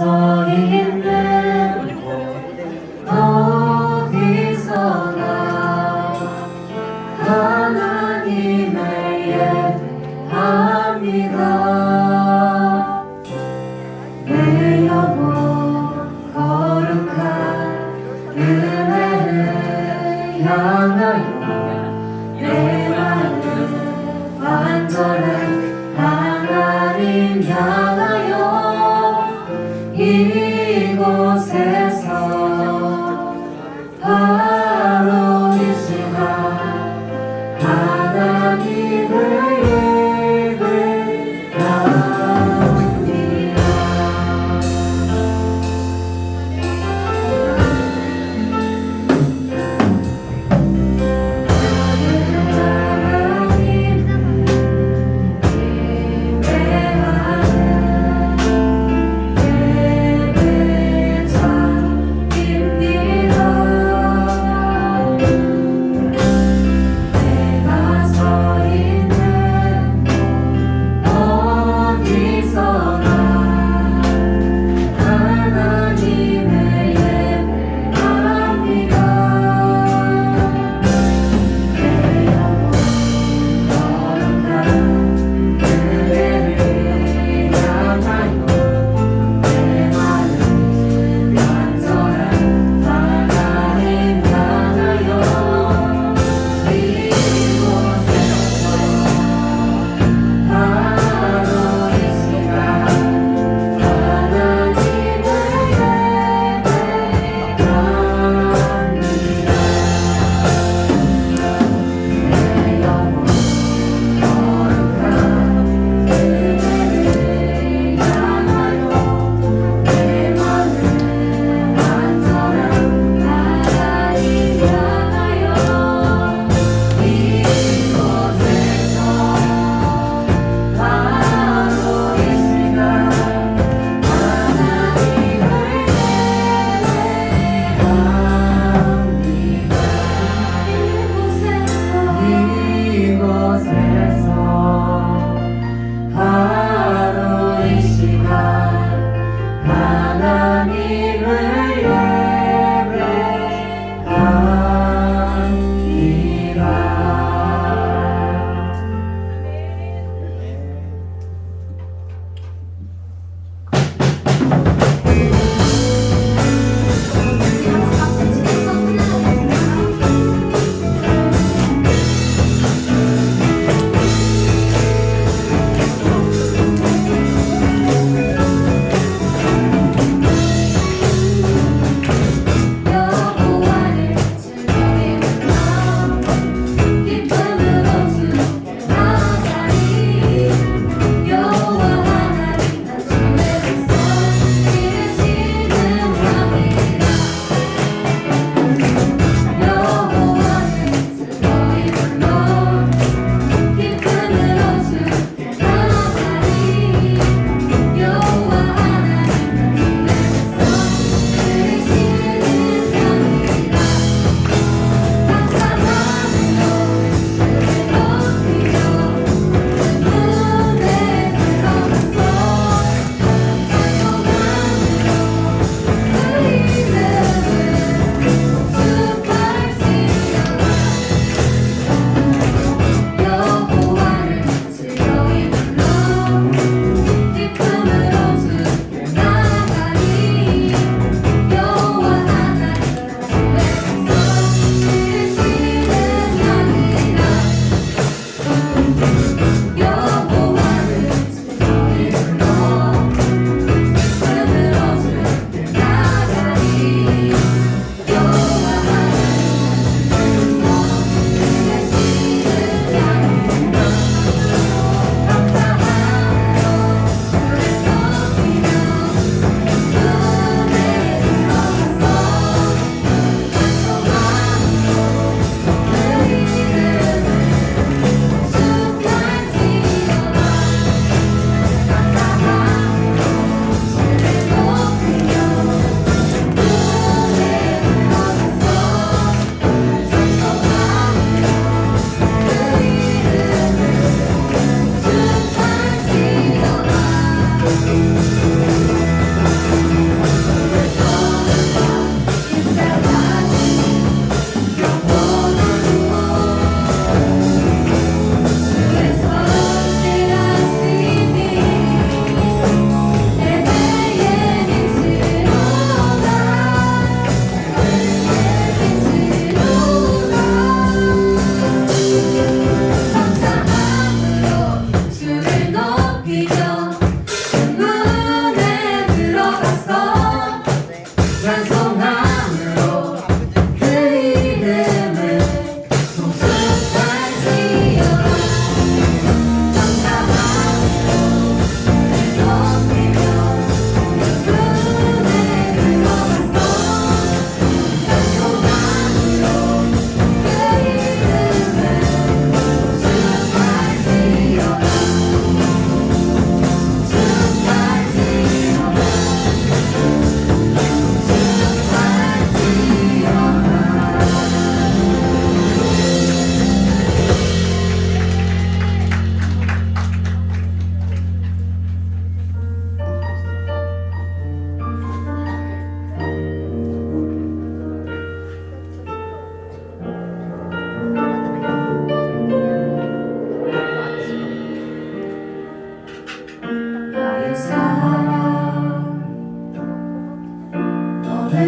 서 있는 어디서나 하나님을 예배합니다. 내 영혼 거룩한 은혜를 향하여 내 마음 완전한 하나님 향하여 이곳에서 바로 이 시간 하나님을 예배합니다. 예배하는 예배자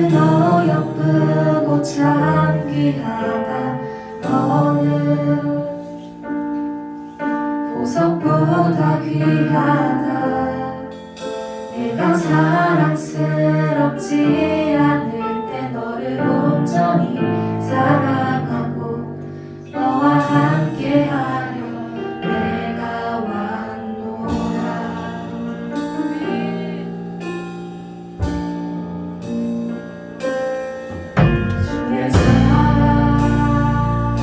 너 예쁘고 참 귀하다. 너는 보석보다 귀하다. 내가 사랑스럽지 않을 때 너를 온전히 사랑하고 너와 함께하려 내가 왔노라. 주의 사랑,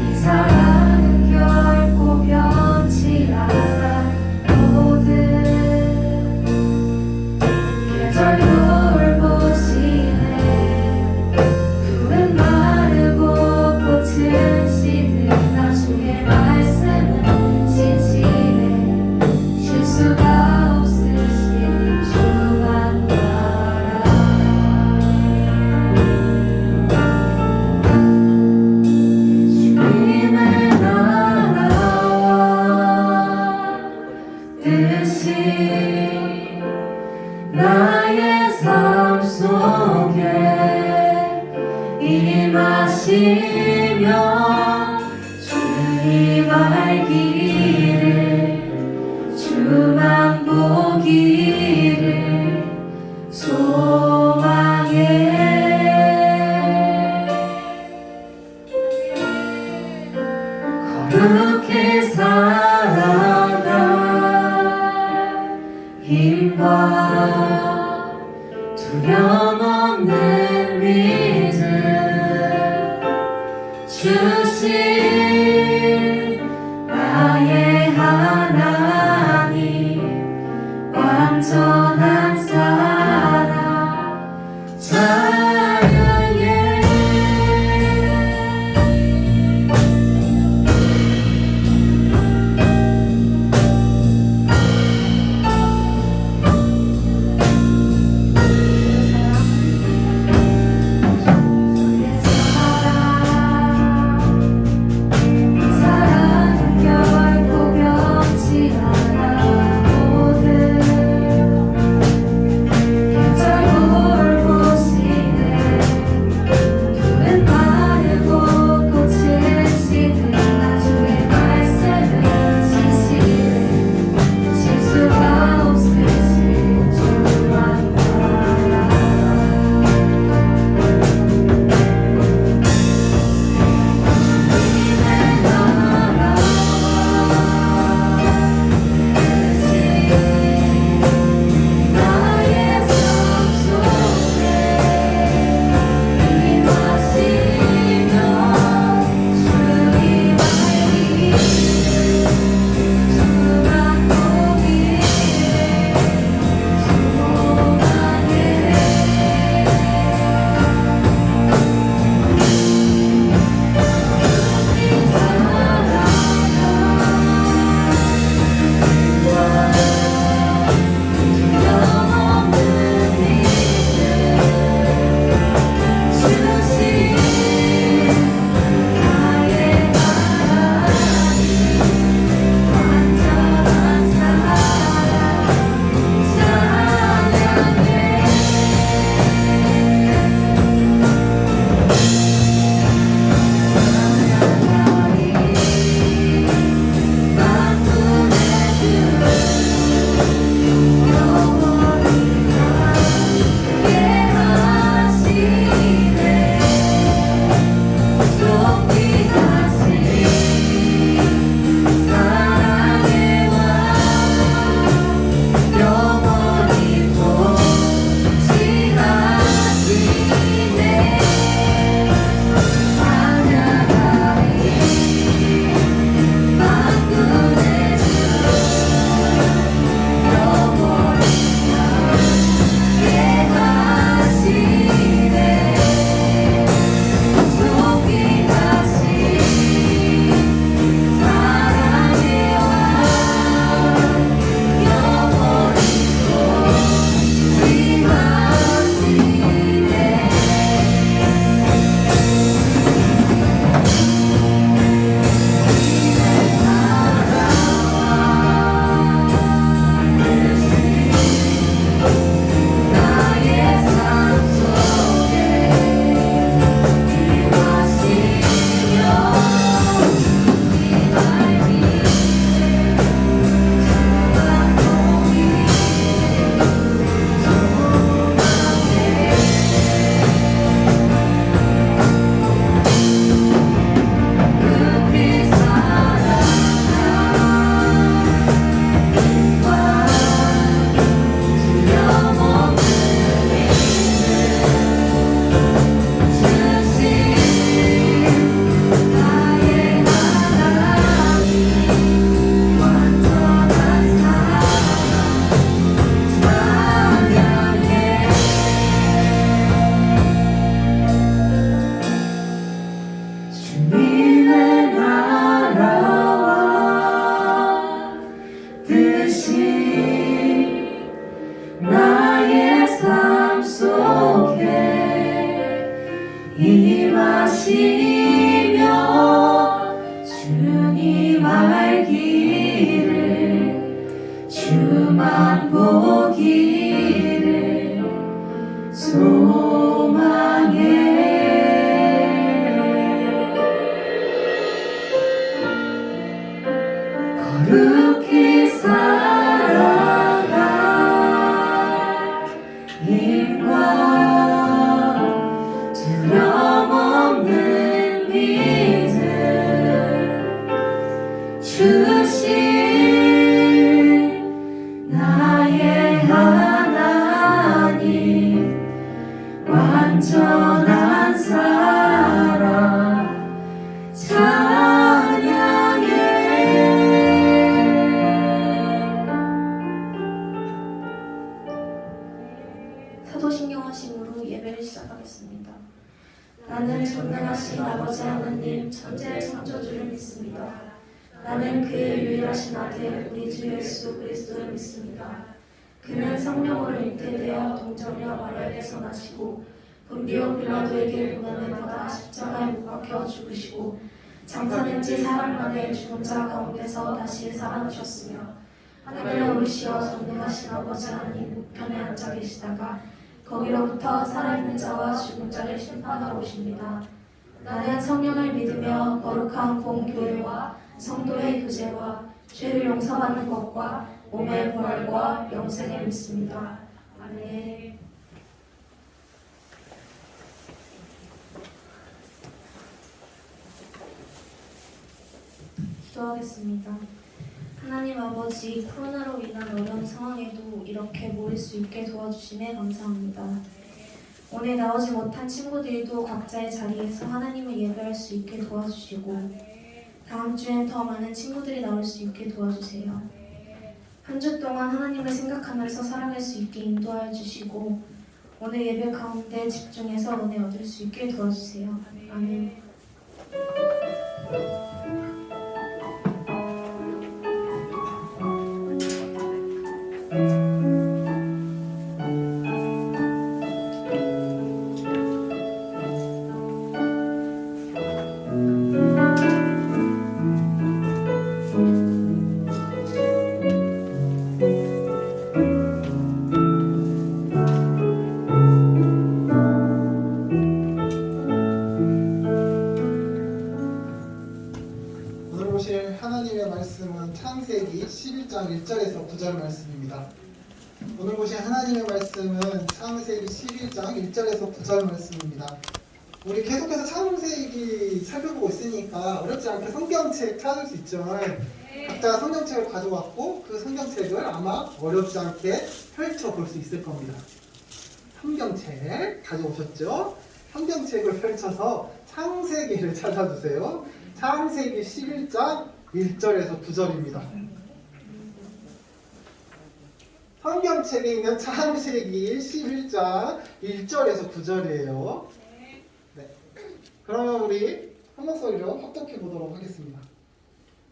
이 사랑은 결코 변치 않아. 모든 계절 돌보시네. 푸른 마르고 꽃은 시드나 주의 말씀은 신실해. 쉴 수가 없으신 주만 바라라. 주님의 나라와 뜻이 나의 삶 속에 임하시며 주님 알기를 주만 보기를 소망해. 거룩히 살아가 힘과 두려움 없는 믿음 주신 나의 하나님, 완전한 사랑 찬양해. 사랑은 결코 변치 않아. 모든 나의 삶 속에 임하시며 주님 알기를 주만 보기를 소망해 거룩히 살아가 힘과 두려움 없는 믿음 주신 나의 하나님 완전한 사랑 찬양해. 사도신경하심으로 예배를 시작하겠습니다. 나는 전능하신 아버지 하나님 천지의 창조주를 믿습니다. 나는 그의 유일하신 아들 우리 주 예수 그리스도를 믿습니다. 그는 성령으로 잉태되어 동정녀 마리아에게서 나시고 본디오 빌라도에게 고난을 받아 십자가에 못 박혀 죽으시고 장사된 지 사흘 만에 죽은 자 가운데서 다시 살아나셨으며 하늘에 오르시어 전능하신 아버지 하나님 우편에 앉아 계시다가 거기로부터 살아있는 자와 죽은 자를 심판하러 오십니다. 나는 성령을 믿으며 거룩한 공교회와 성도의 교제와 죄를 용서받는 것과 몸의 부활과 영생을 믿습니다. 아멘. 기도하겠습니다. 하나님 아버지, 코로나로 인한 어려운 상황에도 이렇게 모일 수 있게 도와주심에 감사합니다. 오늘 나오지 못한 친구들도 각자의 자리에서 하나님을 예배할 수 있게 도와주시고 다음 주엔 더 많은 친구들이 나올 수 있게 도와주세요. 한 주 동안 하나님을 생각하면서 살아갈 수 있게 인도하여 주시고 오늘 예배 가운데 집중해서 은혜 얻을 수 있게 도와주세요. 아멘. 하나님의 말씀은 창세기 11장 1절에서 9절 말씀입니다. 오늘 보신 하나님의 말씀은 창세기 11장 1절에서 9절 말씀입니다. 우리 계속해서 창세기 살펴보고 있으니까 어렵지 않게 성경책 찾을 수 있죠. 각자 성경책을 가져왔고 그 성경책을 아마 어렵지 않게 펼쳐볼 수 있을 겁니다. 성경책 가져오셨죠? 성경책을 펼쳐서 창세기를 찾아주세요. 창세기 11장 1절에서 9절입니다. 성경책에 있는 창세기 11장 1절에서 9절이에요. 네. 그러면 우리 한 목소리로 합독해 보도록 하겠습니다.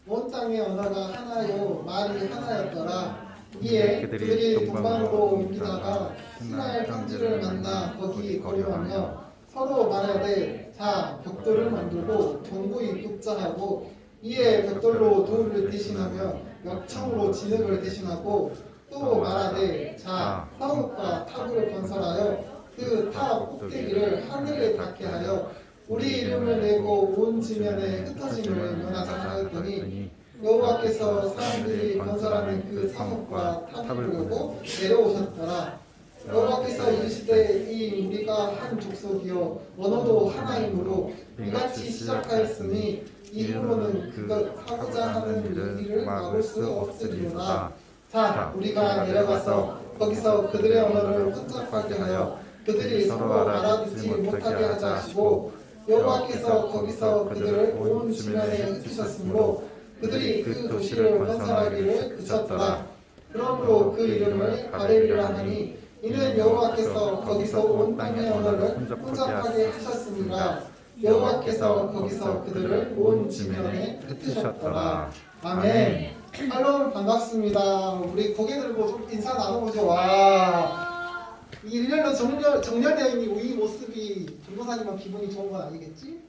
온 땅의 언어가 하나요 말이 하나였더라. 이에 그들이 동방으로 옮기다가 시나의 평지를 만나 거기 거류하며 서로 말하되 자 벽돌을 만들고 동부 입국자하고 이에 벽돌로 돌을 대신하며 역청으로 진흙을 대신하고 또 말하되 자 성읍과 타구를 건설하여 그 탑 꼭대기를 하늘에 닿게 하여 우리 이름을 내고 온 지면에 흩어짐을 면하자 하였더니 여호와께서 사람들이 건설하는 그 성읍과 탑을 보고 내려오셨더라. 여호와께서 이르시되 이 우리가 한 족속이요 언어도 하나이므로 이같이 시작하였으니 이후로는 그것 하고자 하는 일을 막을 수 없으리로다. 자 우리가 내려가서 거기서 그들의 언어를 혼잡하게 하여 그들이 서로 알아듣지 못하게 하자 하시고 여호와께서 거기서 그들을 온 지면에 흩으셨으므로 그들이 그 도시를 건설하기를 그쳤더라. 그러므로 그 이름을 바벨이라 하니 이는 여호와께서 거기서 온 땅의 언어를 혼잡하게 하셨습니다. 여호와께서 거기서 그들을 온 지면에 흩으셨더라. 아멘. 할로 반갑습니다. 우리 고개 들고 좀 인사 나눠보죠. 와. 일렬로 정렬되어 있는 이 모습이 전도사님은 기분이 좋은 건 아니겠지?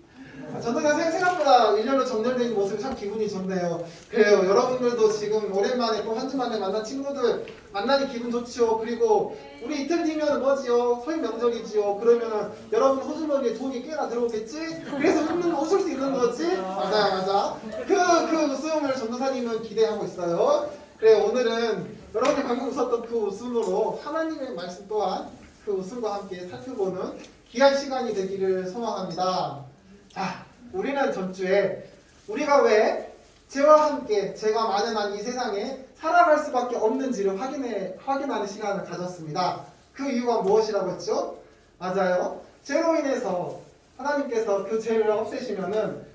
전도사 생각보다 일렬로 정렬되어 있는 모습이 참 기분이 좋네요. 그래요. 여러분들도 지금 오랜만에 또 한 주 만에 만난 친구들 만나니 기분 좋죠. 그리고 우리 이틀 뒤면 뭐지요? 설 명절이지요. 그러면 여러분 호주머니에 돈이 꽤나 들어오겠지? 그래서 웃을 수 있는 거지? 맞아. 그 웃음을 전도사님은 기대하고 있어요. 그래, 오늘은 여러분이 방금 웃었던 그 웃음으로 하나님의 말씀 또한 그 웃음과 함께 살펴보는 귀한 시간이 되기를 소망합니다. 자, 우리는 전주에 우리가 왜 죄와 함께 죄가 만연한 이 세상에 살아갈 수밖에 없는지를 확인하는 시간을 가졌습니다. 그 이유가 무엇이라고 했죠? 맞아요. 죄로 인해서 하나님께서 그 죄를 없애시면은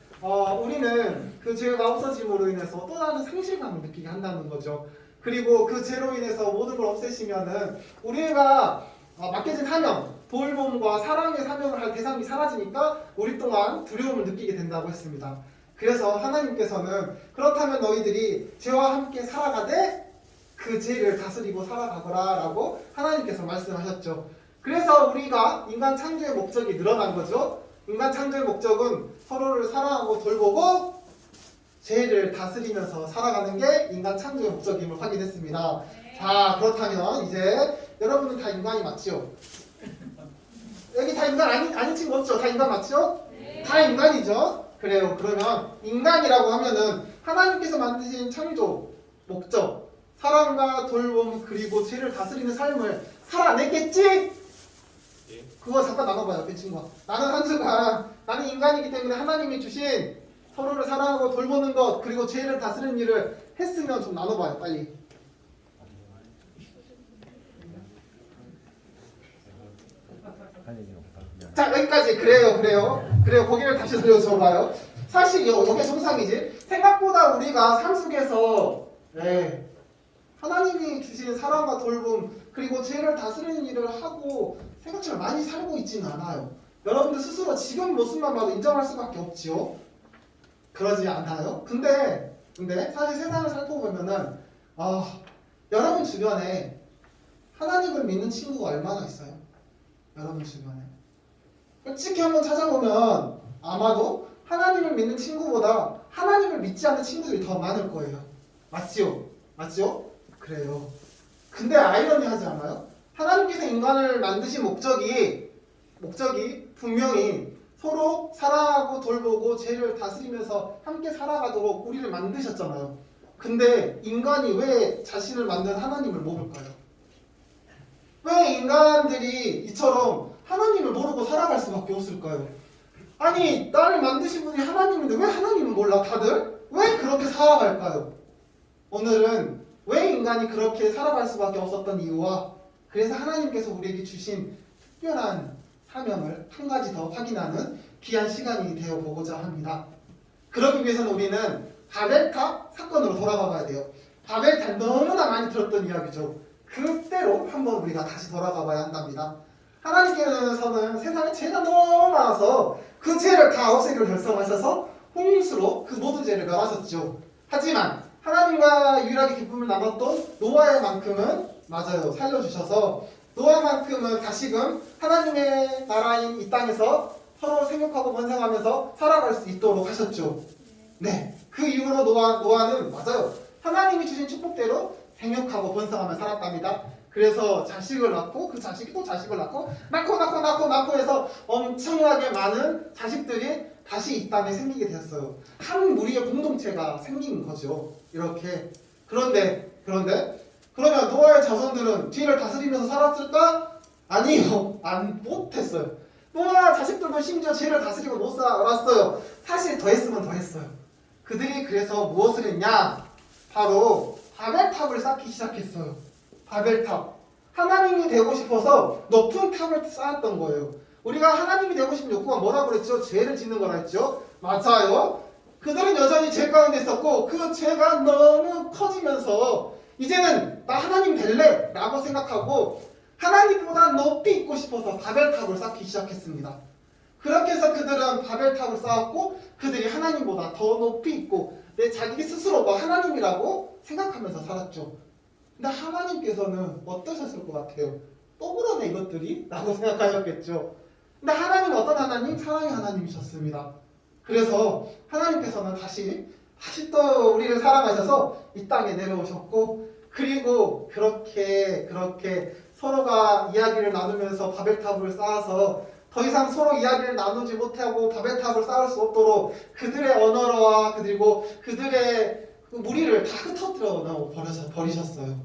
우리는 그 죄가 없어짐으로 인해서 또 다른 상실감을 느끼게 한다는 거죠. 그리고 그 죄로 인해서 모든 걸 없애시면은 우리가 맡겨진 사명, 돌봄과 사랑의 사명을 할 대상이 사라지니까 우리 또한 두려움을 느끼게 된다고 했습니다. 그래서 하나님께서는 그렇다면 너희들이 죄와 함께 살아가되 그 죄를 다스리고 살아가거라 라고 하나님께서 말씀하셨죠. 그래서 우리가 인간 창조의 목적이 늘어난 거죠. 인간 창조의 목적은 서로를 사랑하고 돌보고 죄를 다스리면서 살아가는 게 인간 창조의 목적임을 확인했습니다. 자, 그렇다면 이제 여러분은 다 인간이 맞죠? 여기 다 인간 아닌 친구 없죠? 다 인간 맞죠? 다 인간이죠? 그래요. 그러면 인간이라고 하면은 하나님께서 만드신 창조 목적, 사랑과 돌봄 그리고 죄를 다스리는 삶을 살아냈겠지? 그거 잠깐 나눠봐요, 옆에 친구가. 나는 한순간 나는 인간이기 때문에 하나님이 주신 서로를 사랑하고 돌보는 것 그리고 죄를 다스리는 일을 했으면 좀 나눠봐요, 빨리. 자, 여기까지. 그래요. 고개를 다시 돌려줘봐요. 사실 이게 정상이지. 생각보다 우리가 삶 속에서 하나님이 주신 사랑과 돌봄 그리고 죄를 다스리는 일을 하고 생각처럼 많이 살고 있지는 않아요. 여러분들 스스로 지금 모습만 봐도 인정할 수밖에 없지요. 그러지 않아요? 근데 사실 세상을 살펴보면은 여러분 주변에 하나님을 믿는 친구가 얼마나 있어요? 여러분 주변에 솔직히 한번 찾아보면 아마도 하나님을 믿는 친구보다 하나님을 믿지 않는 친구들이 더 많을 거예요. 맞죠? 그래요. 근데 아이러니하지 않아요? 하나님께서 인간을 만드신 목적이 분명히 서로 사랑하고 돌보고 죄를 다스리면서 함께 살아가도록 우리를 만드셨잖아요. 근데 인간이 왜 자신을 만든 하나님을 모를까요? 왜 인간들이 이처럼 하나님을 모르고 살아갈 수밖에 없을까요? 아니, 나를 만드신 분이 하나님인데 왜 하나님을 몰라 다들? 왜 그렇게 살아갈까요? 오늘은 왜 인간이 그렇게 살아갈 수밖에 없었던 이유와 그래서 하나님께서 우리에게 주신 특별한 사명을 한 가지 더 확인하는 귀한 시간이 되어보고자 합니다. 그러기 위해서는 우리는 바벨탑 사건으로 돌아가 봐야 돼요. 바벨탑 너무나 많이 들었던 이야기죠. 그때로 한번 우리가 다시 돌아가 봐야 한답니다. 하나님께서는 세상에 죄가 너무 많아서 그 죄를 다 없애기로 결정하셔서 홍수로 그 모든 죄를 멸하셨죠. 하지만 하나님과 유일하게 기쁨을 나눴던 노아의만큼은 살려주셔서 노아만큼은 다시금 하나님의 나라인 이 땅에서 서로 생육하고 번성하면서 살아갈 수 있도록 하셨죠. 네, 그 이후로 노아는 하나님이 주신 축복대로 생육하고 번성하며 살았답니다. 그래서 자식을 낳고 그 자식이 또 자식을 낳고 낳고 해서 엄청나게 많은 자식들이 다시 이 땅에 생기게 되었어요. 한 무리의 공동체가 생긴 거죠. 이렇게. 그런데 그러면 노아의 자손들은 뒤를 다스리면서 살았을까? 아니요. 못했어요. 노아 자식들도 심지어 죄를 다스리고 못 살았어요. 사실 더 했으면 더 했어요. 그들이 그래서 무엇을 했냐? 바로 바벨탑을 쌓기 시작했어요. 바벨탑. 하나님이 되고 싶어서 높은 탑을 쌓았던 거예요. 우리가 하나님이 되고 싶은 욕구가 뭐라고 그랬죠? 죄를 짓는 거라 했죠? 맞아요. 그들은 여전히 죄 가운데 있었고 그 죄가 너무 커지면서 이제는 나 하나님 될래 라고 생각하고 하나님보다 높이 있고 싶어서 바벨탑을 쌓기 시작했습니다. 그렇게 해서 그들은 바벨탑을 쌓았고 그들이 하나님보다 더 높이 있고 자기 스스로가 하나님이라고 생각하면서 살았죠. 근데 하나님께서는 어떠셨을 것 같아요? 속으로는 이것들이? 라고 생각하셨겠죠. 근데 하나님은 어떤 하나님? 사랑의 하나님이셨습니다. 그래서 하나님께서는 다시 또 우리를 사랑하셔서 이 땅에 내려오셨고, 그리고 그렇게 서로가 이야기를 나누면서 바벨탑을 쌓아서 더 이상 서로 이야기를 나누지 못하고 바벨탑을 쌓을 수 없도록 그들의 언어와 그리고 그들의 그 무리를 다 흩어뜨려 버리셨어요.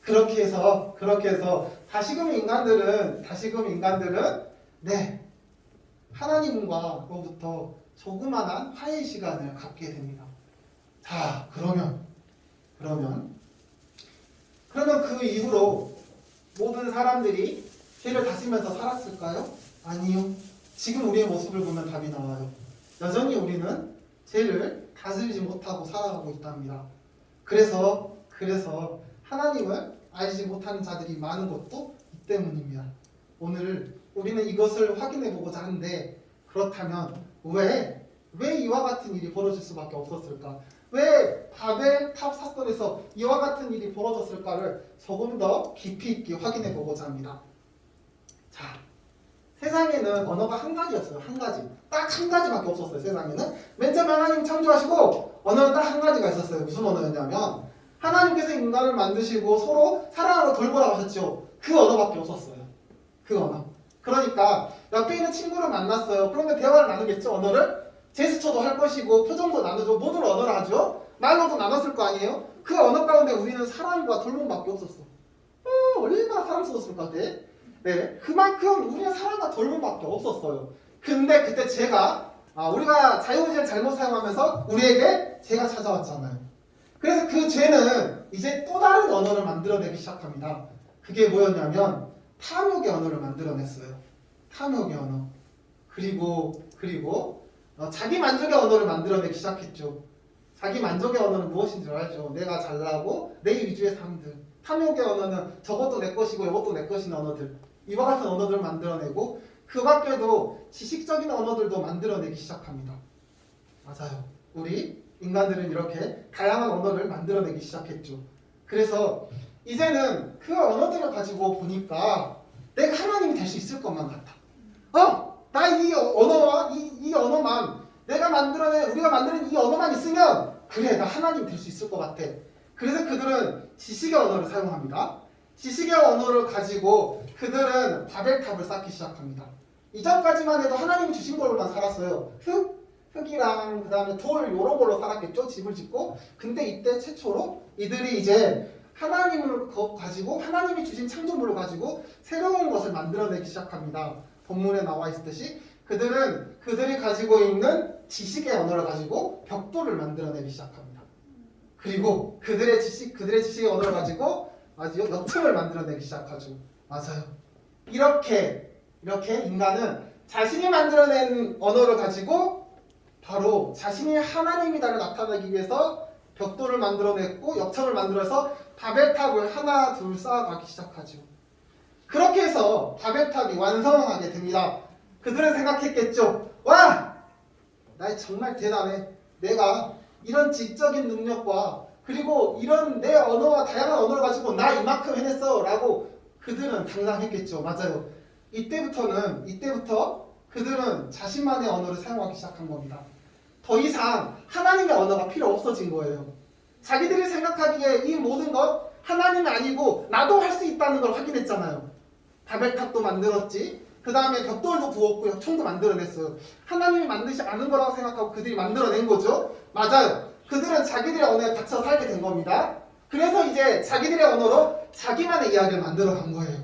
그렇게 해서 다시금 인간들은 네, 하나님과로부터 조그만한 화해 시간을 갖게 됩니다. 자, 그러면 그 이후로 모든 사람들이 죄를 다스리면서 살았을까요? 아니요. 지금 우리의 모습을 보면 답이 나와요. 여전히 우리는 죄를 다스리지 못하고 살아가고 있답니다. 그래서 하나님을 알지 못하는 자들이 많은 것도 이 때문입니다. 오늘 우리는 이것을 확인해 보고자 하는데, 그렇다면 왜 이와 같은 일이 벌어질 수밖에 없었을까? 왜 바벨탑 사건에서 이와 같은 일이 벌어졌을까를 조금 더 깊이 있게 확인해 보고자 합니다. 자, 세상에는 언어가 한 가지였어요. 한 가지. 딱 한 가지밖에 없었어요. 세상에는. 맨 처음에 하나님 창조하시고 언어는 딱 한 가지가 있었어요. 무슨 언어였냐면 하나님께서 인간을 만드시고 서로 사랑으로 돌보라고 하셨죠. 그 언어밖에 없었어요. 그 언어. 그러니까 옆에 있는 친구를 만났어요. 그러면 대화를 나누겠죠. 언어를. 제스처도 할 것이고 표정도 나누죠. 모든 언어를 하죠. 말로도 나눴을 거 아니에요. 그 언어 가운데 우리는 사랑과 돌봄밖에 없었어. 얼마나 사랑스러웠을 것 같아. 네, 그만큼 우리는 사랑과 돌봄밖에 없었어요. 근데 그때 우리가 자유의지를 잘못 사용하면서 우리에게 죄가 찾아왔잖아요. 그래서 그 죄는 이제 또 다른 언어를 만들어내기 시작합니다. 그게 뭐였냐면 탐욕의 언어를 만들어냈어요. 탐욕의 언어. 그리고 자기 만족의 언어를 만들어내기 시작했죠. 자기 만족의 언어는 무엇인 줄 알죠? 내가 잘나고 내 위주의 삶들. 탐욕의 언어는 저것도 내 것이고 이것도 내 것인 언어들. 이와 같은 언어들을 만들어내고 그 밖에도 지식적인 언어들도 만들어내기 시작합니다. 맞아요. 우리 인간들은 이렇게 다양한 언어를 만들어내기 시작했죠. 그래서 이제는 그 언어들을 가지고 보니까 내가 하나님이 될 수 있을 것만 같아. 나 이 언어와 이 언어만 우리가 만드는 이 언어만 있으면 그래, 나 하나님 될 수 있을 것 같아. 그래서 그들은 지식의 언어를 사용합니다. 지식의 언어를 가지고 그들은 바벨탑을 쌓기 시작합니다. 이전까지만 해도 하나님이 주신 걸로만 살았어요. 흙이랑 그 다음에 돌 이런 걸로 살았겠죠. 집을 짓고. 근데 이때 최초로 이들이 이제 하나님을 가지고 하나님이 주신 창조물을 가지고 새로운 것을 만들어내기 시작합니다. 본문에 나와 있듯이 그들이 가지고 있는 지식의 언어를 가지고 벽돌을 만들어내기 시작합니다. 그리고 그들의 지식의 언어를 가지고 역청을 만들어내기 시작하죠. 맞아요. 이렇게 인간은 자신이 만들어낸 언어를 가지고 바로 자신이 하나님이다를 나타내기 위해서 벽돌을 만들어냈고 역청을 만들어서 바벨탑을 하나 둘 쌓아가기 시작하죠. 그렇게 해서 바벨탑이 완성하게 됩니다. 그들은 생각했겠죠. 와! 나 정말 대단해. 내가 이런 지적인 능력과 그리고 이런 내 언어와 다양한 언어를 가지고 나 이만큼 해냈어 라고 그들은 당당했겠죠. 맞아요. 이때부터 그들은 자신만의 언어를 사용하기 시작한 겁니다. 더 이상 하나님의 언어가 필요 없어진 거예요. 자기들이 생각하기에 이 모든 것 하나님이 아니고 나도 할 수 있다는 걸 확인했잖아요. 바벨탑도 만들었지. 그 다음에 벽돌도 부었고 역청도 만들어냈어요. 하나님이 만드지 않은 거라고 생각하고 그들이 만들어낸 거죠. 맞아요. 그들은 자기들의 언어에 갇혀 살게 된 겁니다. 그래서 이제 자기들의 언어로 자기만의 이야기를 만들어 간 거예요.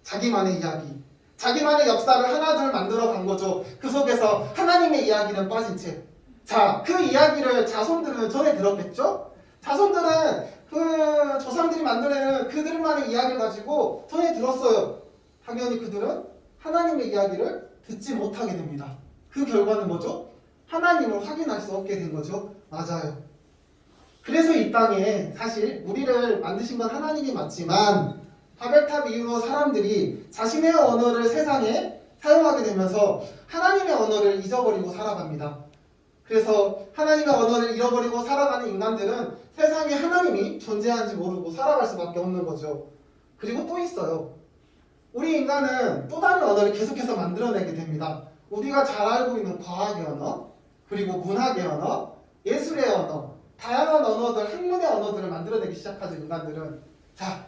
자기만의 이야기. 자기만의 역사를 하나둘 만들어 간 거죠. 그 속에서 하나님의 이야기는 빠진 채. 자, 그 이야기를 자손들은 전에 들었겠죠? 자손들은 그 조상들이 만들어낸 그들만의 이야기를 가지고 전에 들었어요. 당연히 그들은 하나님의 이야기를 듣지 못하게 됩니다. 그 결과는 뭐죠? 하나님을 확인할 수 없게 된 거죠. 맞아요. 그래서 이 땅에 사실 우리를 만드신 건 하나님이 맞지만 바벨탑 이후로 사람들이 자신의 언어를 세상에 사용하게 되면서 하나님의 언어를 잊어버리고 살아갑니다. 그래서 하나님의 언어를 잃어버리고 살아가는 인간들은 세상에 하나님이 존재하는지 모르고 살아갈 수밖에 없는 거죠. 그리고 또 있어요. 우리 인간은 또 다른 언어를 계속해서 만들어내게 됩니다. 우리가 잘 알고 있는 과학의 언어, 그리고 문학의 언어, 예술의 언어, 다양한 언어들, 학문의 언어들을 만들어내기 시작하죠, 인간들은. 자,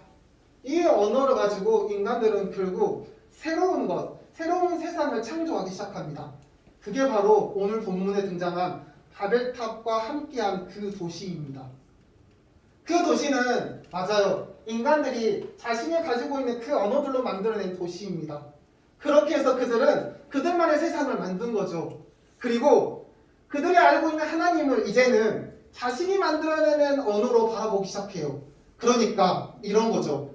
이 언어를 가지고 인간들은 결국 새로운 것, 새로운 세상을 창조하기 시작합니다. 그게 바로 오늘 본문에 등장한 바벨탑과 함께한 그 도시입니다. 그 도시는 맞아요. 인간들이 자신이 가지고 있는 그 언어들로 만들어낸 도시입니다. 그렇게 해서 그들은 그들만의 세상을 만든 거죠. 그리고 그들이 알고 있는 하나님을 이제는 자신이 만들어내는 언어로 바라보기 시작해요. 그러니까 이런 거죠.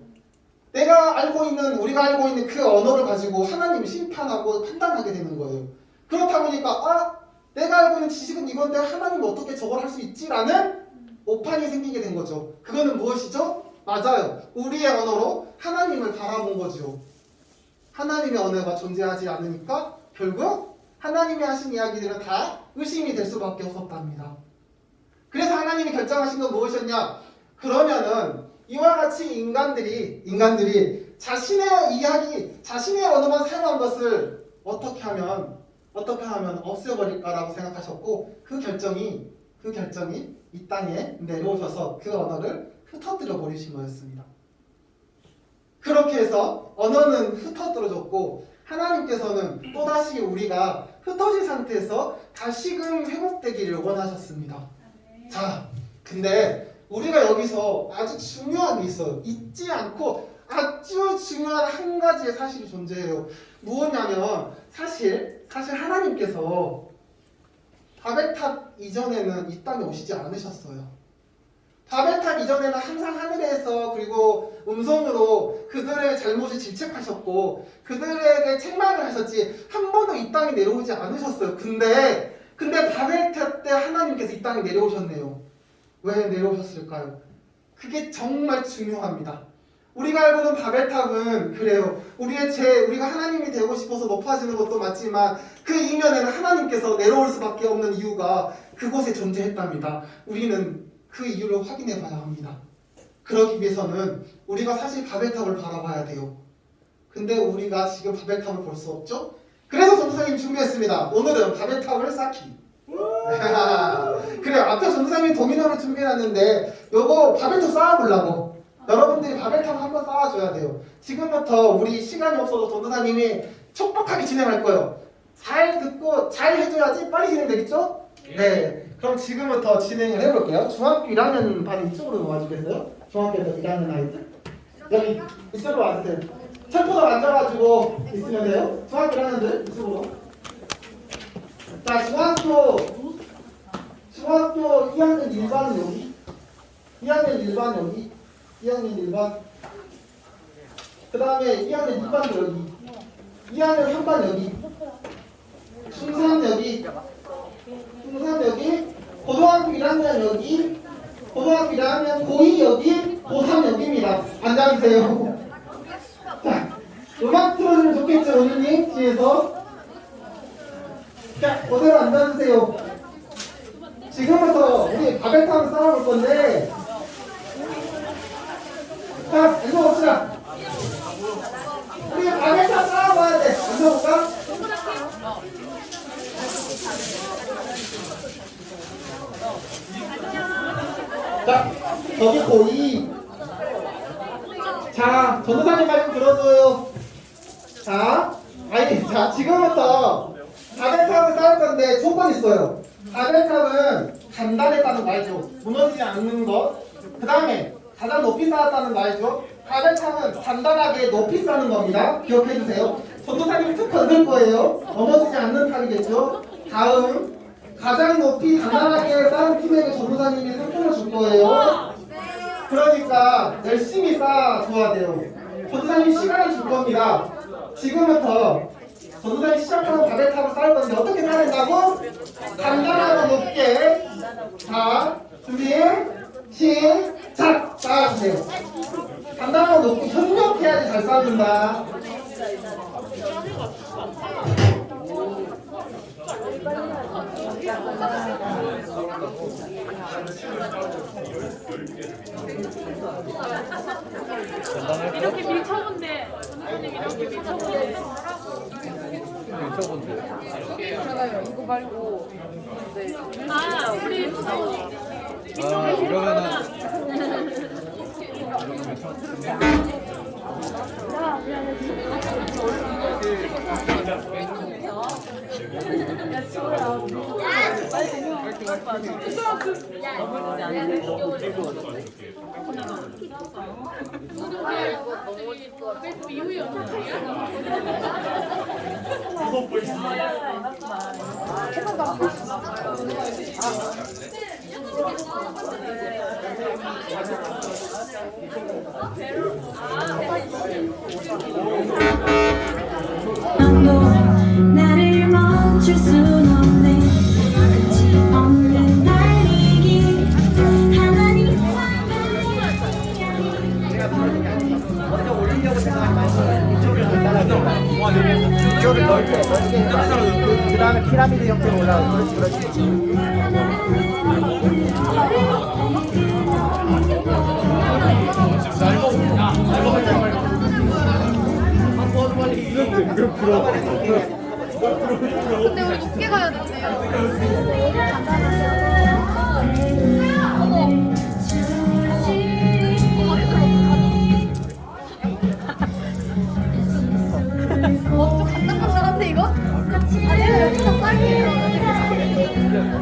우리가 알고 있는 그 언어를 가지고 하나님을 심판하고 판단하게 되는 거예요. 그렇다 보니까 내가 알고 있는 지식은 이건데 하나님은 어떻게 저걸 할 수 있지라는 오판이 생기게 된 거죠. 그거는 무엇이죠? 맞아요. 우리의 언어로 하나님을 바라본 거죠. 하나님의 언어가 존재하지 않으니까 결국 하나님이 하신 이야기들은 다 의심이 될 수밖에 없었답니다. 그래서 하나님이 결정하신 건 무엇이었냐? 그러면은 이와 같이 인간들이 자신의 이야기, 자신의 언어만 사용한 것을 어떻게 하면 없애버릴까라고 생각하셨고 그 결정이 이 땅에 내려오셔서 그 언어를 흩어뜨려 버리신 거였습니다. 그렇게 해서 언어는 흩어뜨려졌고 하나님께서는 또다시 우리가 흩어진 상태에서 다시금 회복되기를 원하셨습니다. 자, 근데 우리가 여기서 아주 중요한 게 있어요. 잊지 않고 아주 중요한 한 가지의 사실이 존재해요. 무엇냐면 사실 하나님께서 바벨탑 이전에는 이 땅에 오시지 않으셨어요. 바벨탑 이전에는 항상 하늘에서 그리고 음성으로 그들의 잘못을 질책하셨고 그들에게 책망을 하셨지 한 번도 이 땅에 내려오지 않으셨어요. 근데 바벨탑 때 하나님께서 이 땅에 내려오셨네요. 왜 내려오셨을까요? 그게 정말 중요합니다. 우리가 알고 있는 바벨탑은 그래요. 우리가 하나님이 되고 싶어서 높아지는 것도 맞지만 그 이면에는 하나님께서 내려올 수밖에 없는 이유가 그곳에 존재했답니다. 우리는 그 이유를 확인해 봐야 합니다. 그러기 위해서는 우리가 사실 바벨탑을 바라봐야 돼요. 근데 우리가 지금 바벨탑을 볼 수 없죠? 그래서 전도사님 준비했습니다. 오늘은 바벨탑을 쌓기. 그래요. 앞에 전도사님이 도미노를 준비해놨는데 요거 바벨탑 쌓아보려고 여러분들이 바벨탑을 한번 쌓아줘야 돼요. 지금부터 우리 시간이 없어도 전도사님이 촉박하게 진행할 거예요. 잘 듣고 잘 해줘야지 빨리 진행되겠죠? 네. 그럼 지금부터 진행을 해볼게요. 중학교 1학년 반 이쪽으로 와주겠어요? 중학교 1학년 아이들? 여기 이쪽으로 와주세요. 철포도 앉아가지고 있으면 돼요. 중학교 1학년들 이쪽으로. 자, 중학교 2학년 1반은 여기, 2학년 1반 여기, 2학년 1반. 그 다음에 2학년 2반 여기, 2학년 3반 여기, 중3 여기, 고등학교 1학년 여기, 고등학교 1학년 고2 여기, 고3 여기입니다. 앉아주세요. 자, 음악 틀어주면 좋겠죠, 오늘님? 뒤에서. 자, 그대로 앉아주세요. 지금부터 우리 바벨탑을 쌓아볼 건데, 자, 앉아봅시다. 우리 바벨탑 쌓아봐야 돼. 앉아볼까? 자, 저기 고이. 자, 전도사님 말씀 들어줘요. 자, 지금부터 바벨탑을 쌓을 건데 조건 있어요. 바벨탑은 단단했다는 말이죠. 무너지지 않는 것. 그 다음에 가장 높이 쌓았다는 말이죠. 바벨탑은 단단하게 높이 쌓는 겁니다. 기억해주세요. 전도사님이 툭 건들 거예요. 넘어지지 않는 탑이겠죠. 다음, 가장 높이 단단하게 쌓은 팀에게 전도사님이 상품을 줄 거예요. 그러니까 열심히 쌓아줘야 돼요. 전도사님이 시간을 줄 겁니다. 지금부터 전도사님이 시작하는 바벨탑을 쌓을 건데 어떻게 쌓아야 된다고? 단단하고 높게. 자, 준비, 시작! 쌓아주세요. 단단하고 높게 협력해야지 잘 쌓아준다. 이렇게 밀쳐본데 이거 말고 네. 이러면은 나를 멈출 순 없네 끝이 없는 달리기 하나님과 먼저 올리려고 생각하지 마시고 이쪽을 좀 따라가세요. 이쪽을 넓게 그 다음에 피라미드 형태로 올라가고 그렇지. 근데 우리 높게 가야 된대요. 어좀 간당간당한데 이거? 아니야 여기서 쌀게요.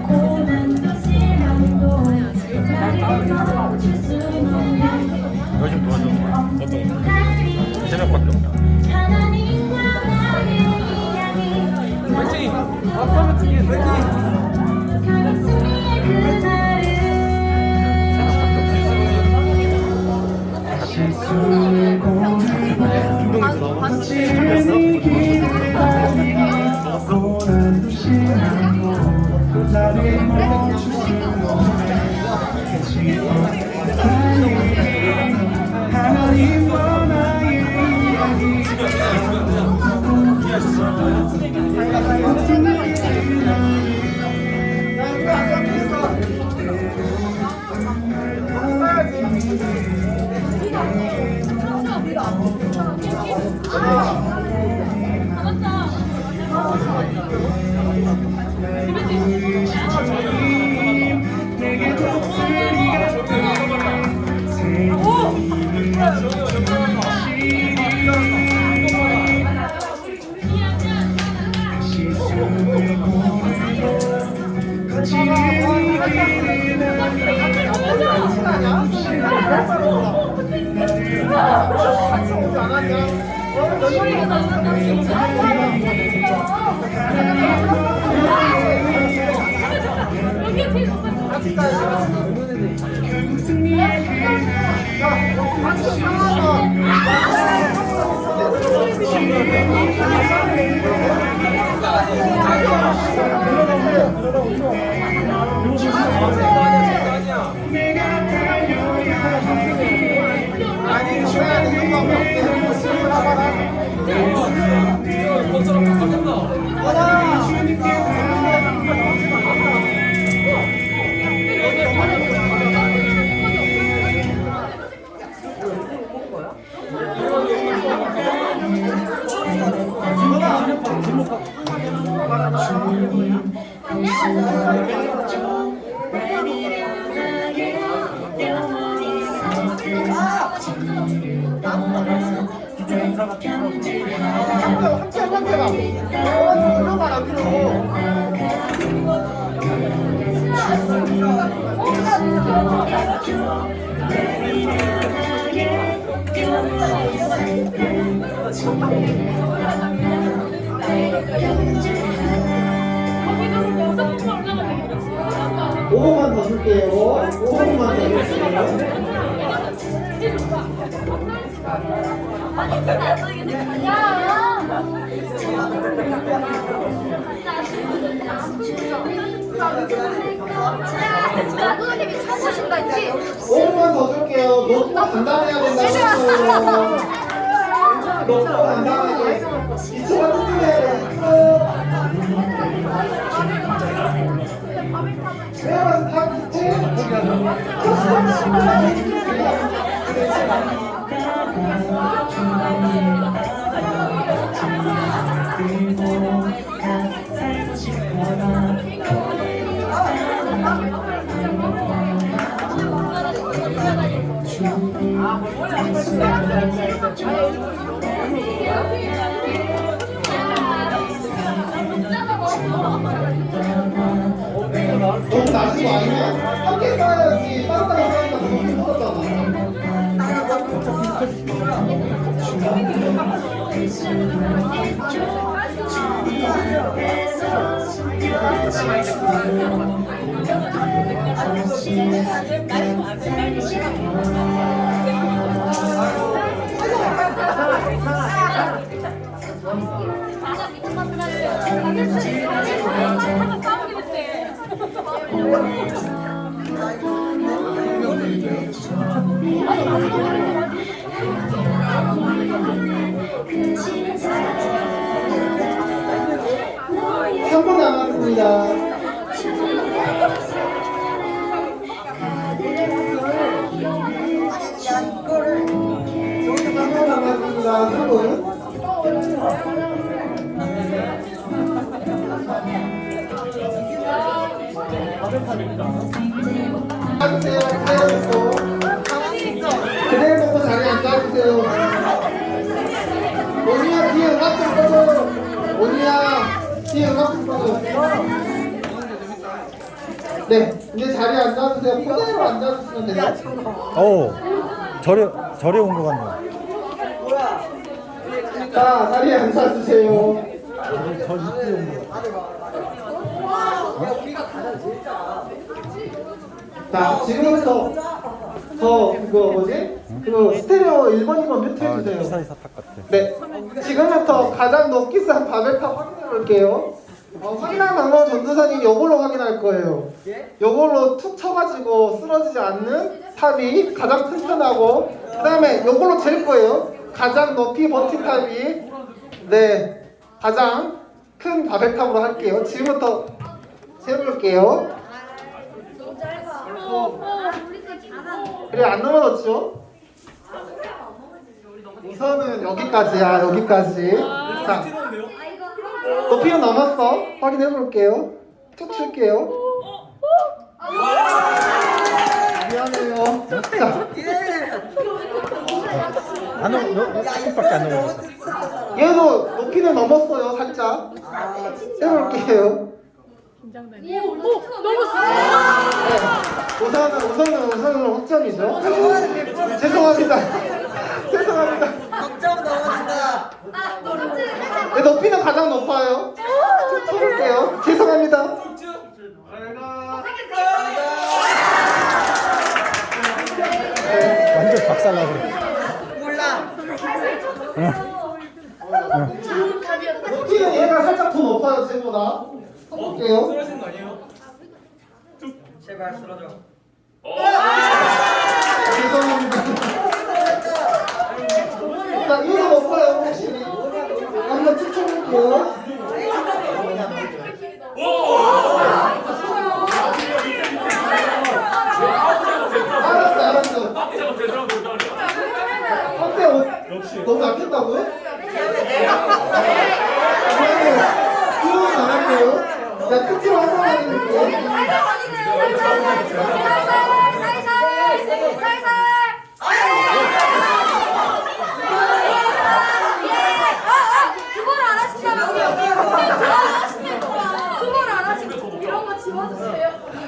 고난도 시련도 나를 멈출 순 없네 요즘 도와줘. 없는 달리기 3명밖에 없다. 하나님과 나의 이야기 화이팅! 앞서면 뒤에 화이팅! 가슴에 그날을 고난도 시련도 나를 멈출 수 없네 끝이 없는 달리기 하나님과 나의 이야기 내게 독수리가 같이 오지 않았냐? 아니 시간이 이런 거 없는데 무슨 하거나 오만 더 줄게요. 5분만 더 줄게요. 누나님이 찾으신다 했지? 5분만 더 줄게요. 높고 단단해야 된다고. 높고 단단하게. 이처럼 뚱뚱해야 돼. 내가 봤을 때다 붙지? 거 아니면 함께 쌓아야지 따뜻하게 쌓으니까 너무 힘들었잖아. 한 분 남았습니다. 한 분 남았습니다. 한 분. 앉으세요. 그대로 놓고 자리에 앉아주세요. 오니야 뒤에 음악 좀 꺼줘. 오니야 뒤에 음악 좀 꺼줘. 네, 이제 자리에 앉아주세요. 그대로 앉아주시면 돼요. 오, 절에 온 것 같네. 자, 자리에 앉아주세요. 저 입구에 온 것 같아. 자, 지금부터 그거 뭐지? 그 스테레오 1번, 2번 뮤트 해주세요. 기사의 사탁 같아. 네, 지금부터 가장 높이 싼 바벨탑 확인해 볼게요. 확인하는 방법은 전도사님이 이걸로 확인할 거예요. 이걸로 툭 쳐가지고 쓰러지지 않는 탑이 가장 튼튼하고, 그 다음에 이걸로 잴 거예요. 가장 높이 버틴 탑이 네 가장 큰 바벨탑으로 할게요. 지금부터 세볼게요. 그래 안 넘어졌죠? 우선은 여기까지야. 여기까지. 자, 높이는 넘었어. 확인해 볼게요. 툭 칠게요. 미안해요. 자, 안 넘어, 조금밖에 안 넘어졌어. 얘도 높이는 넘었어요. 살짝. 해볼게요. 우선은 확정이죠. 죄송합니다. 죄송합니다. 네, 높이는 가장 높아요. 쳐볼게요. 죄송합니다. 완전 박살나고. 높이는 얘가 살짝 더 높아요. 쟤보다. 해볼게요. 쓰러지는 거 아니에요? 제발 쓰러져. 죄송합니다. 자, 얘가 높아요. 확실히. 한번 툭 쳐볼게요. 알았어. 한대 너무 약했다고요? 그러면 안 할게요. 야, 끝으로 한 번만 해줄게요.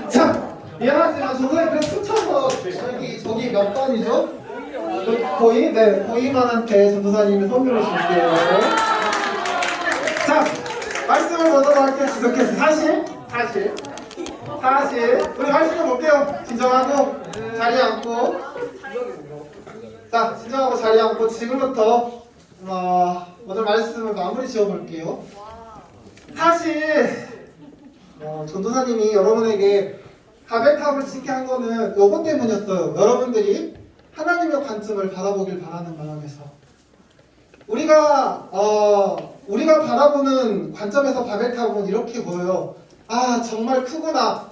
자, 미안하지만 저번에 그 수쳐서 저기 몇 번이죠? 거의 네 거의만한테 전도사님이 선물을 줄게요. 자, 말씀을 보도록 할게요. 지속해서 사실 우리 말씀을 볼게요. 진정하고 자리에 앉고. 자, 진정하고 자리에 앉고 지금부터 오늘 말씀을 마무리 지어볼게요. 사실 전도사님이 여러분에게 바벨탑을 짓게 한 거는 요것 때문이었어요. 여러분들이 하나님의 관점을 바라보길 바라는 마음에서 우리가 바라보는 관점에서 바벨탑은 이렇게 보여요. 아, 정말 크구나.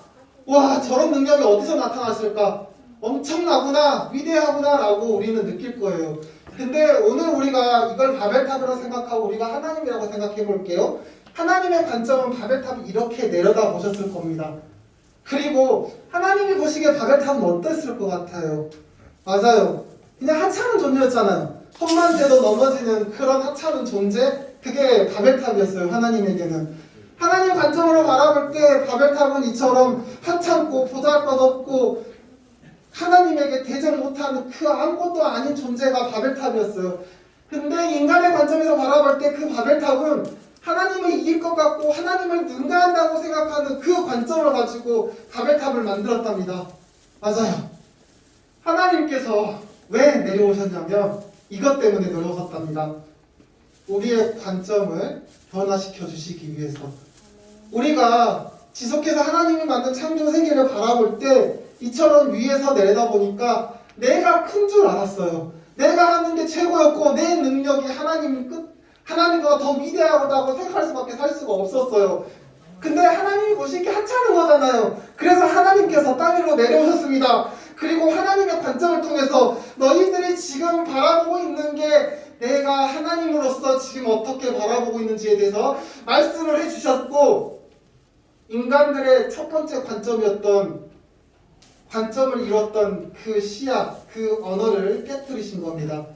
와, 저런 능력이 어디서 나타났을까? 엄청나구나, 위대하구나 라고 우리는 느낄 거예요. 근데 오늘 우리가 이걸 바벨탑이라고 생각하고 우리가 하나님이라고 생각해 볼게요. 하나님의 관점은 바벨탑을 이렇게 내려다 보셨을 겁니다. 그리고 하나님이 보시기에 바벨탑은 어땠을 것 같아요? 맞아요. 그냥 하찮은 존재였잖아요. 손만 대도 넘어지는 그런 하찮은 존재, 그게 바벨탑이었어요. 하나님에게는. 하나님 관점으로 바라볼 때 바벨탑은 이처럼 하찮고 보잘것없고 하나님에게 대적 못하는 그 아무것도 아닌 존재가 바벨탑이었어요. 근데 인간의 관점에서 바라볼 때 그 바벨탑은 하나님을 이길 것 같고 하나님을 능가한다고 생각하는 그 관점을 가지고 바벨탑을 만들었답니다. 맞아요. 하나님께서 왜 내려오셨냐면 이것 때문에 내려오셨답니다. 우리의 관점을 변화시켜 주시기 위해서. 우리가 지속해서 하나님이 만든 창조 세계를 바라볼 때 이처럼 위에서 내려다보니까 내가 큰 줄 알았어요. 내가 하는 게 최고였고 내 능력이 하나님보다 더 위대하다고 생각할 수밖에 살 수가 없었어요. 근데 하나님이 보신 게 하찮은 거잖아요. 그래서 하나님께서 땅 위로 내려오셨습니다. 그리고 하나님의 관점을 통해서 너희들이 지금 바라보고 있는 게 내가 하나님으로서 지금 어떻게 바라보고 있는지에 대해서 말씀을 해주셨고, 인간들의 첫 번째 관점을 이뤘던 그 시야, 그 언어를 깨뜨리신 겁니다.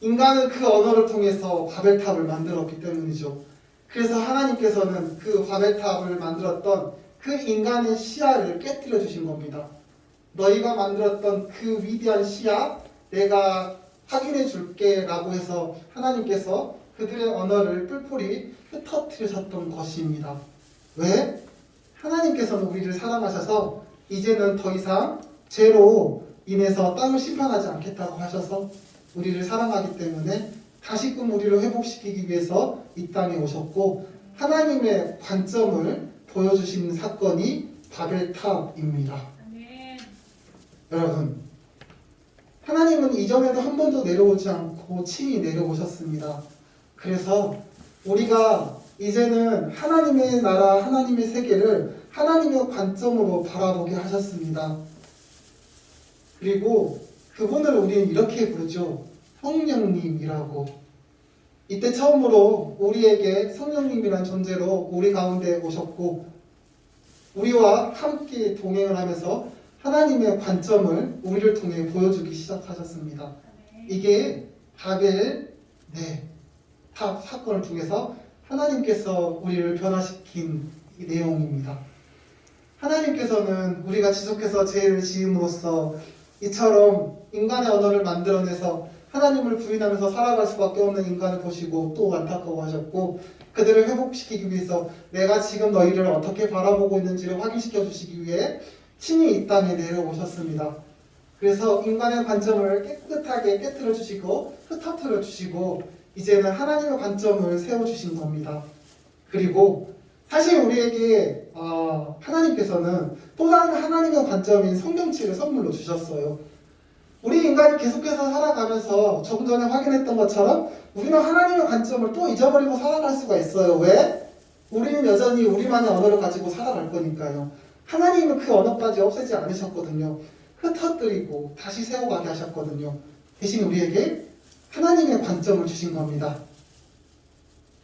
인간은 그 언어를 통해서 바벨탑을 만들었기 때문이죠. 그래서 하나님께서는 그 바벨탑을 만들었던 그 인간의 시야를 깨뜨려 주신 겁니다. 너희가 만들었던 그 위대한 시야 내가 확인해 줄게 라고 해서 하나님께서 그들의 언어를 뿔뿔이 흩어뜨리셨던 것입니다. 왜? 하나님께서는 우리를 사랑하셔서 이제는 더 이상 죄로 인해서 땅을 심판하지 않겠다고 하셔서 우리를 사랑하기 때문에 다시금 우리를 회복시키기 위해서 이 땅에 오셨고 하나님의 관점을 보여주시는 사건이 바벨탑입니다. 여러분, 하나님은 이전에도 한 번도 내려오지 않고 친히 내려오셨습니다. 그래서 우리가 이제는 하나님의 나라, 하나님의 세계를 하나님의 관점으로 바라보게 하셨습니다. 그리고 그분을 우리는 이렇게 부르죠. 성령님이라고. 이때 처음으로 우리에게 성령님이란 존재로 우리 가운데 오셨고 우리와 함께 동행을 하면서 하나님의 관점을 우리를 통해 보여주기 시작하셨습니다. 이게 바벨 탑 사건을 통해서 하나님께서 우리를 변화시킨 이 내용입니다. 하나님께서는 우리가 지속해서 죄를 지음으로써 이처럼 인간의 언어를 만들어내서 하나님을 부인하면서 살아갈 수밖에 없는 인간을 보시고 또 안타까워하셨고 그들을 회복시키기 위해서 내가 지금 너희를 어떻게 바라보고 있는지를 확인시켜 주시기 위해 친히 이 땅에 내려오셨습니다. 그래서 인간의 관점을 깨끗하게 깨뜨려 주시고 흩어뜨려 주시고 이제는 하나님의 관점을 세워주신 겁니다. 그리고 사실 우리에게 하나님께서는 또 다른 하나님의 관점인 성경책을 선물로 주셨어요. 우리 인간이 계속해서 살아가면서 조금 전에 확인했던 것처럼 우리는 하나님의 관점을 또 잊어버리고 살아갈 수가 있어요. 왜? 우리는 여전히 우리만의 언어를 가지고 살아갈 거니까요. 하나님은 그 언어까지 없애지 않으셨거든요. 흩어뜨리고 다시 세워가게 하셨거든요. 대신 우리에게 하나님의 관점을 주신 겁니다.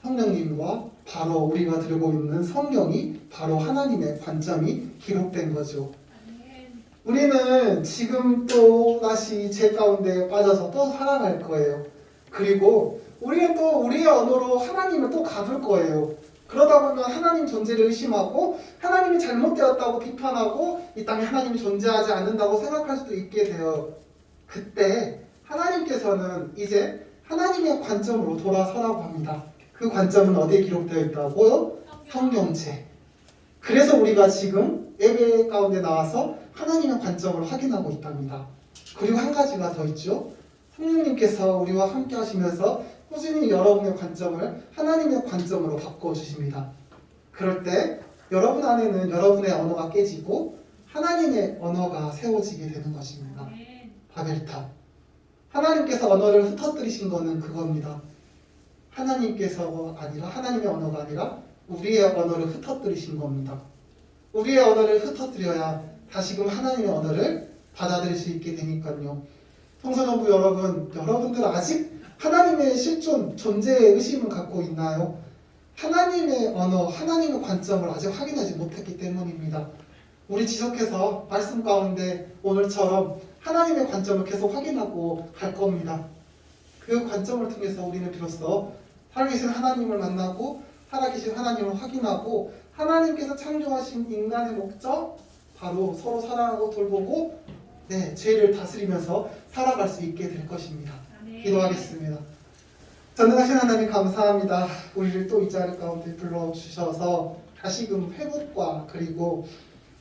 성령님과 바로 우리가 들고 있는 성경이 바로 하나님의 관점이 기록된 거죠. 우리는 지금 또 다시 죄 가운데 빠져서 또 살아갈 거예요. 그리고 우리는 또 우리의 언어로 하나님을 또 갚을 거예요. 그러다 보면 하나님 존재를 의심하고 하나님이 잘못되었다고 비판하고 이 땅에 하나님이 존재하지 않는다고 생각할 수도 있게 돼요. 그때 하나님께서는 이제 하나님의 관점으로 돌아서라고 합니다. 그 관점은 어디에 기록되어 있다고요? 성경책. 그래서 우리가 지금 예배 가운데 나와서 하나님의 관점을 확인하고 있답니다. 그리고 한 가지가 더 있죠. 성령님께서 우리와 함께 하시면서 꾸준히 여러분의 관점을 하나님의 관점으로 바꿔주십니다. 그럴 때 여러분 안에는 여러분의 언어가 깨지고 하나님의 언어가 세워지게 되는 것입니다. 바벨탑. 하나님께서 언어를 흩어뜨리신 거는 그겁니다. 하나님께서 아니라 하나님의 언어가 아니라 우리의 언어를 흩어뜨리신 겁니다. 우리의 언어를 흩어뜨려야 다시금 하나님의 언어를 받아들일 수 있게 되니까요. 성서정부 여러분들 아직 하나님의 실존, 존재의 의심을 갖고 있나요? 하나님의 언어, 하나님의 관점을 아직 확인하지 못했기 때문입니다. 우리 지속해서 말씀 가운데 오늘처럼 하나님의 관점을 계속 확인하고 갈 겁니다. 그 관점을 통해서 우리는 비로소 살아계신 하나님을 만나고 살아계신 하나님을 확인하고 하나님께서 창조하신 인간의 목적 바로 서로 사랑하고 돌보고 죄를 다스리면서 살아갈 수 있게 될 것입니다. 기도하겠습니다. 전능하신 하나님 감사합니다. 우리를 또 이 자리 가운데 불러주셔서 다시금 회복과 그리고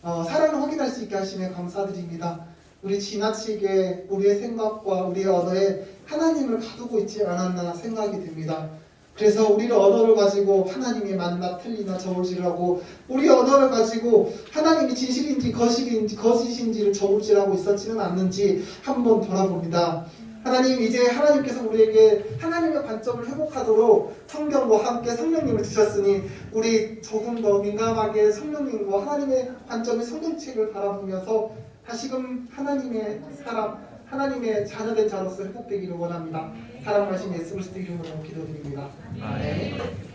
사랑을 확인할 수 있게 하시며 감사드립니다. 우리 지나치게 우리의 생각과 우리의 언어에 하나님을 가두고 있지 않았나 생각이 듭니다. 그래서 우리의 언어를 가지고 하나님이 맞나 틀리나 저울질하고 우리의 언어를 가지고 하나님이 진실인지 거짓인지를 저울질하고 있었지는 않는지 한번 돌아봅니다. 하나님, 이제 하나님께서 우리에게 하나님의 관점을 회복하도록 성경과 함께 성령님을 주셨으니 우리 조금 더 민감하게 성령님과 하나님의 관점의 성경책을 바라보면서 다시금 하나님의 사람, 하나님의 자녀된 자로서 회복되기를 원합니다. 사랑하신 예수 그리스도 이름으로 기도드립니다. 아멘.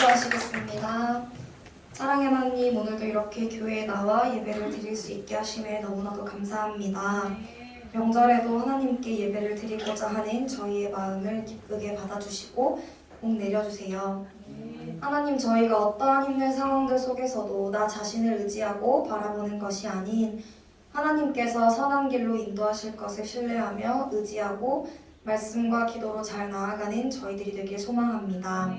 기도하시겠습니다. 사랑의 하나님, 오늘도 이렇게 교회에 나와 예배를 드릴 수 있게 하심에 너무나도 감사합니다. 명절에도 하나님께 예배를 드리고자 하는 저희의 마음을 기쁘게 받아주시고 복 내려주세요. 하나님, 저희가 어떠한 힘든 상황들 속에서도 나 자신을 의지하고 바라보는 것이 아닌 하나님께서 선한 길로 인도하실 것을 신뢰하며 의지하고 말씀과 기도로 잘 나아가는 저희들이 되길 소망합니다.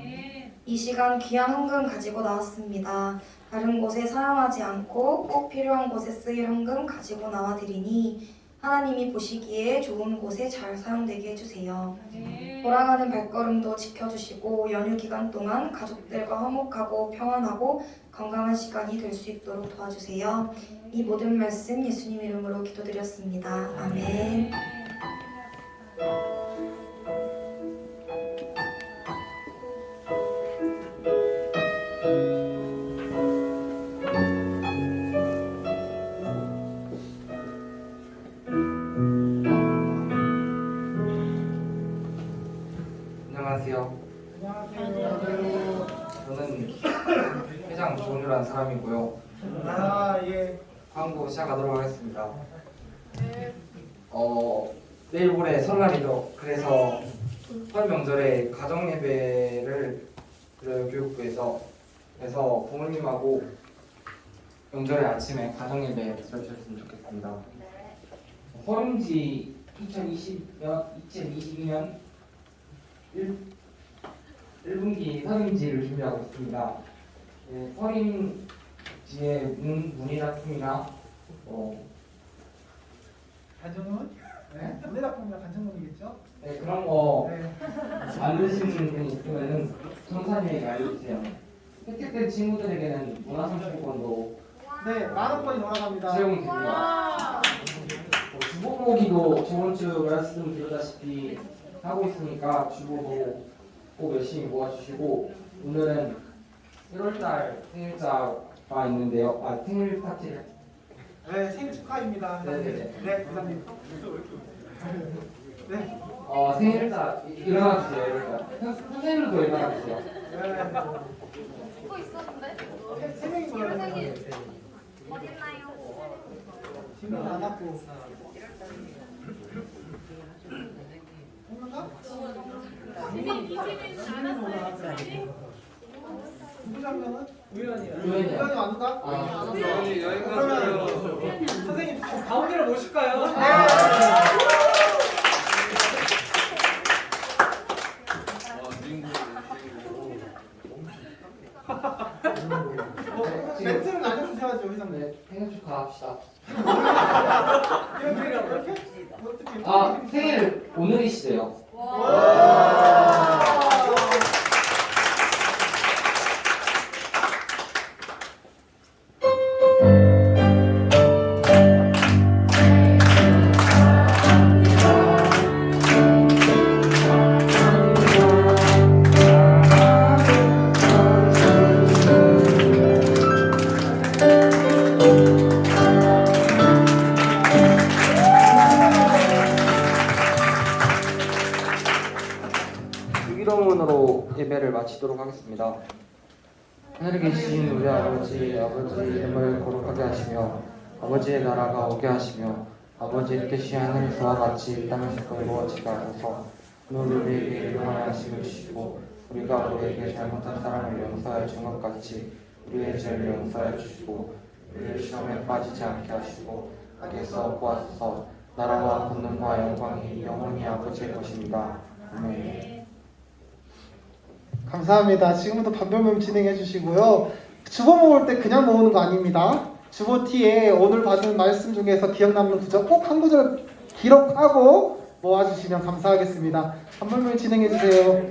이 시간 귀한 헌금 가지고 나왔습니다. 다른 곳에 사용하지 않고 꼭 필요한 곳에 쓰일 헌금 가지고 나와 드리니 하나님이 보시기에 좋은 곳에 잘 사용되게 해주세요. 돌아가는 발걸음도 지켜주시고 연휴 기간 동안 가족들과 화목하고 평안하고 건강한 시간이 될 수 있도록 도와주세요. 이 모든 말씀 예수님 이름으로 기도드렸습니다. 아멘. 안녕하세요. 저는 회장 조뉴라는 사람이고요. 예. 광고 시작하도록 하겠습니다. 내일 모레 설날이죠. 그래서 설 명절에 가정 예배를 드려요, 교육부에서. 그래서 부모님하고 명절에 아침에 가정 예배 드려주셨으면 좋겠습니다. 허름지 2022년 1분기 서림지를 준비하고 있습니다. 서림지의 문의작품이나 간정문? 네? 문해작품이나 간정문이겠죠? 그런 거 네. 만드시는 분이 있으면 전사님에게 알려주세요. 혜택된 친구들에게는 문화상품권도 네, 만원권이 돌아갑니다. 제공이 됩니다. 주보보기도 저번 주 말씀드렸다시피 하고 있으니까 주보도 꼭 열심히 모아주시고, 오늘은 1월달 생일자가 있는데요. 생일 파티를. 네, 생일 축하입니다. 네네네. 네, 부장님. 네. 생일자 일어나 주세요. 일단 선생님도 일어나 주세요. 듣고 있었는데? 세 명이 보여요. 어딨나요? 지금 안 왔고. 누군가? 누구 장면은? 우연이요. 우연히 왔는가? 그러면 선생님 가운데로 모실까요? 멘트를 날려주셔야죠, 회장님. 네, 생일 축하합시다. 이렇게? 어떻게? 생일 오늘이시대요. 유기도문으로 예배를 마치도록 하겠습니다. 하늘에 계신 우리 아버지 이름을 거룩하게 하시며 아버지의 나라가 오게 하시며 아버지의 뜻이 하늘에서와 같이 땅에서도 이루어지게 하소서. 오늘 우리에게 일용할 양식을 주시고 우리가 우리에게 잘못한 사람을 용서하여 준 것 같이 우리의 죄를 용서하여 주시고 우리의 시험에 빠지지 않게 하시고 악에서 구하소서. 나라와 권능과 영광이 영원히 아버지의 것입니다. 아멘. 감사합니다. 지금부터 반별 모임 진행해 주시고요. 주보 모을 때 그냥 모으는 거 아닙니다. 주보티에 오늘 받은 말씀 중에서 기억 남는 구절 꼭 한 구절 기록하고 모아주시면 감사하겠습니다. 반별 모임 진행해 주세요.